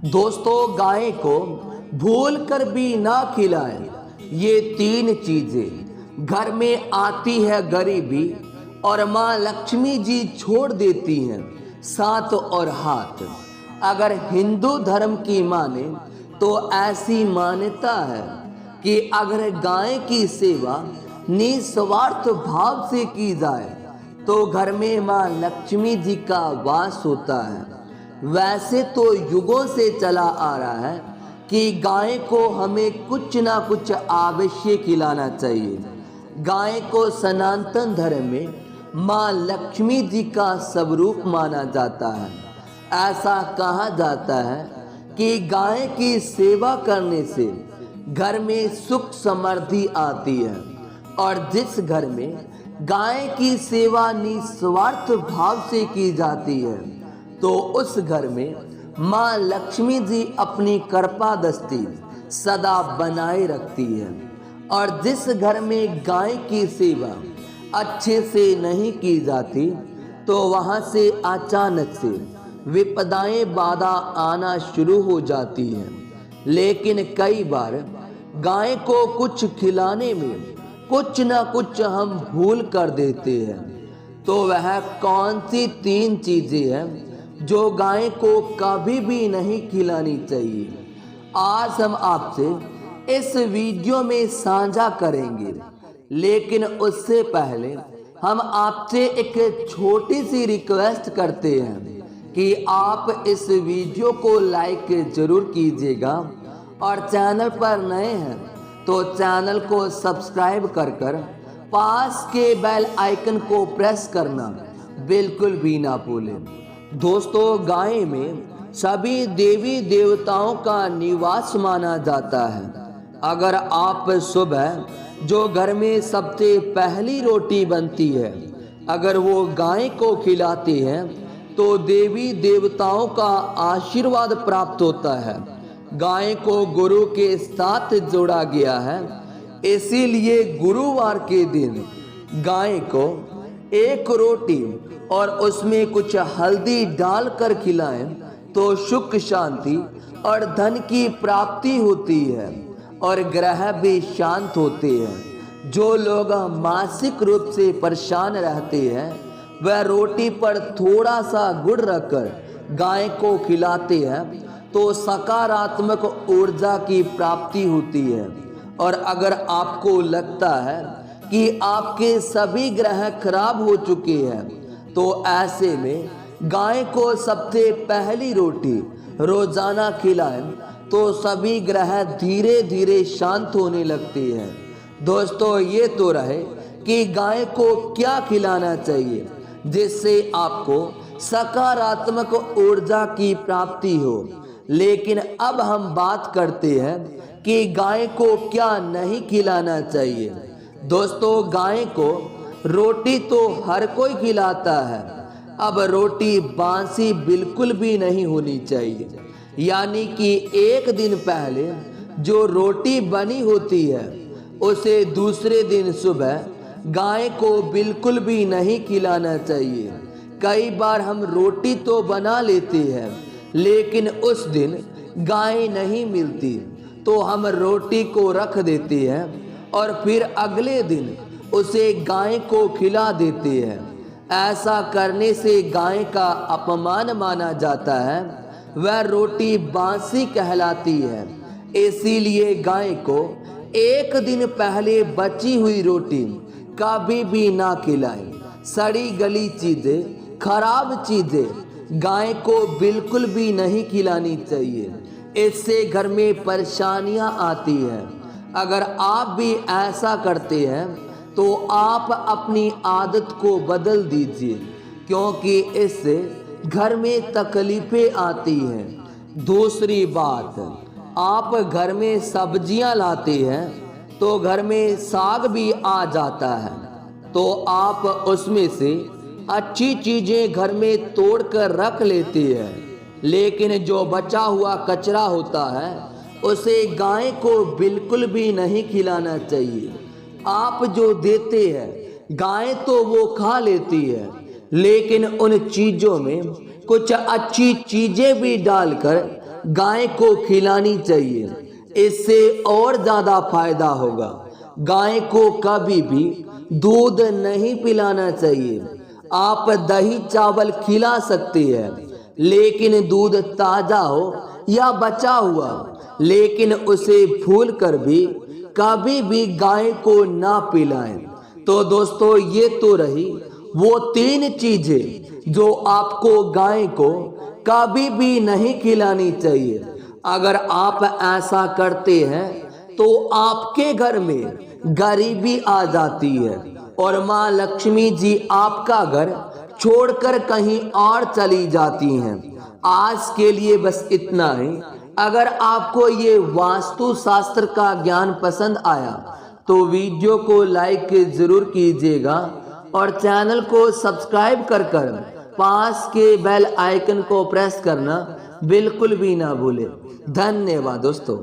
दोस्तों, गाय को भूल कर भी ना खिलाएं। ये तीन चीजें घर में आती है गरीबी और माँ लक्ष्मी जी छोड़ देती हैं साथ और हाथ। अगर हिंदू धर्म की माने तो ऐसी मान्यता है कि अगर गाय की सेवा निस्वार्थ भाव से की जाए तो घर में माँ लक्ष्मी जी का वास होता है। वैसे तो युगों से चला आ रहा है कि गाय को हमें कुछ ना कुछ आवश्यक खिलाना चाहिए। गाय को सनातन धर्म में माँ लक्ष्मी जी का स्वरूप माना जाता है। ऐसा कहा जाता है कि गाय की सेवा करने से घर में सुख समृद्धि आती है और जिस घर में गाय की सेवा निस्वार्थ भाव से की जाती है तो उस घर में माँ लक्ष्मी जी अपनी कृपा दृष्टि सदा बनाए रखती है। और जिस घर में गाय की सेवा अच्छे से नहीं की जाती तो वहाँ से अचानक से विपदाएं बाधा आना शुरू हो जाती हैं। लेकिन कई बार गाय को कुछ खिलाने में कुछ ना कुछ हम भूल कर देते हैं। तो वह कौन सी तीन चीजें हैं जो गाय को कभी भी नहीं खिलानी चाहिए, आज हम आपसे इस वीडियो में साझा करेंगे। लेकिन उससे पहले हम आपसे एक छोटी सी रिक्वेस्ट करते हैं कि आप इस वीडियो को लाइक जरूर कीजिएगा और चैनल पर नए हैं तो चैनल को सब्सक्राइब कर पास के बेल आइकन को प्रेस करना बिल्कुल भी ना भूलें। दोस्तों, गाय में सभी देवी देवताओं का निवास माना जाता है। अगर आप सुबह जो घर में सबसे पहली रोटी बनती है अगर वो गाय को खिलाते हैं तो देवी देवताओं का आशीर्वाद प्राप्त होता है। गाय को गुरु के साथ जोड़ा गया है, इसीलिए गुरुवार के दिन गाय को एक रोटी और उसमें कुछ हल्दी डालकर खिलाएं तो सुख शांति और धन की प्राप्ति होती है और ग्रह भी शांत होते हैं। जो लोग मानसिक रूप से परेशान रहते हैं वह रोटी पर थोड़ा सा गुड़ रखकर गाय को खिलाते हैं तो सकारात्मक ऊर्जा की प्राप्ति होती है। और अगर आपको लगता है कि आपके सभी ग्रह खराब हो चुके हैं तो ऐसे में गाय को सबसे पहली रोटी रोजाना खिलाएं तो सभी ग्रह धीरे धीरे शांत होने लगते हैं। दोस्तों, ये तो रहे कि गाय को क्या खिलाना चाहिए जिससे आपको सकारात्मक ऊर्जा की प्राप्ति हो। लेकिन अब हम बात करते हैं कि गाय को क्या नहीं खिलाना चाहिए। दोस्तों, गाय को रोटी तो हर कोई खिलाता है। अब रोटी बासी बिल्कुल भी नहीं होनी चाहिए, यानी कि एक दिन पहले जो रोटी बनी होती है उसे दूसरे दिन सुबह गाय को बिल्कुल भी नहीं खिलाना चाहिए। कई बार हम रोटी तो बना लेते हैं लेकिन उस दिन गाय नहीं मिलती तो हम रोटी को रख देते हैं और फिर अगले दिन उसे गाय को खिला देते हैं। ऐसा करने से गाय का अपमान माना जाता है, वह रोटी बासी कहलाती है। इसीलिए गाय को एक दिन पहले बची हुई रोटी कभी भी ना खिलाएं। सड़ी गली चीजें, खराब चीजें गाय को बिल्कुल भी नहीं खिलानी चाहिए, इससे घर में परेशानियां आती हैं। अगर आप भी ऐसा करते हैं तो आप अपनी आदत को बदल दीजिए, क्योंकि इससे घर में तकलीफें आती हैं। दूसरी बात, आप घर में सब्जियां लाते हैं तो घर में साग भी आ जाता है तो आप उसमें से अच्छी चीजें घर में तोड़ कर रख लेते हैं, लेकिन जो बचा हुआ कचरा होता है उसे गाय को बिल्कुल भी नहीं खिलाना चाहिए। आप जो देते हैं गाय तो वो खा लेती है, लेकिन उन चीजों में कुछ अच्छी चीजें भी डालकर गाय को खिलानी चाहिए, इससे और ज्यादा फायदा होगा। गाय को कभी भी दूध नहीं पिलाना चाहिए। आप दही चावल खिला सकते हैं, लेकिन दूध ताजा हो या बचा हुआ, लेकिन उसे भूल कर भी कभी भी गाय को ना पिलाएं। तो दोस्तों, ये तो रही वो 3 चीजें जो आपको गाय को कभी भी नहीं खिलानी चाहिए। अगर आप ऐसा करते हैं तो आपके घर में गरीबी आ जाती है और माँ लक्ष्मी जी आपका घर छोड़कर कहीं और चली जाती हैं। आज के लिए बस इतना ही। अगर आपको ये वास्तु शास्त्र का ज्ञान पसंद आया तो वीडियो को लाइक जरूर कीजिएगा और चैनल को सब्सक्राइब कर पास के बेल आइकन को प्रेस करना बिल्कुल भी ना भूले। धन्यवाद दोस्तों।